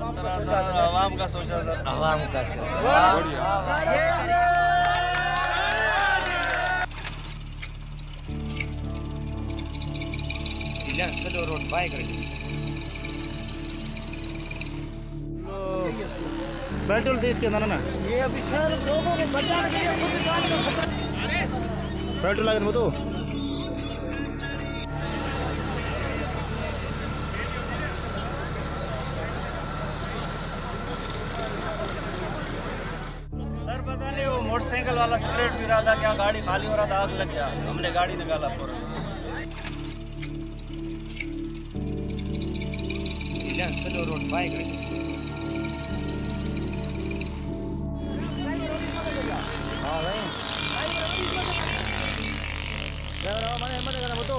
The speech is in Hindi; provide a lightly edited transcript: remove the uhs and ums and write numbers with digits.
आवाम का सोचा सर, आवाम का सोचा। चलो रोड बाय कर पेट्रोल देश के अंदर ना ये अभी सर लोगों को बचाने के लिए पेट्रोल लगे वो तो सर पता नहीं वो मोटरसाइकिल वाला सिगरेट पी रहा था, क्या गाड़ी खाली हो रहा था, आग लग गया, हमने गाड़ी निकाला फौरन। चलो रोड बाय कर हाँ भाई क्या करा मैंने हिम्मत करा वो तो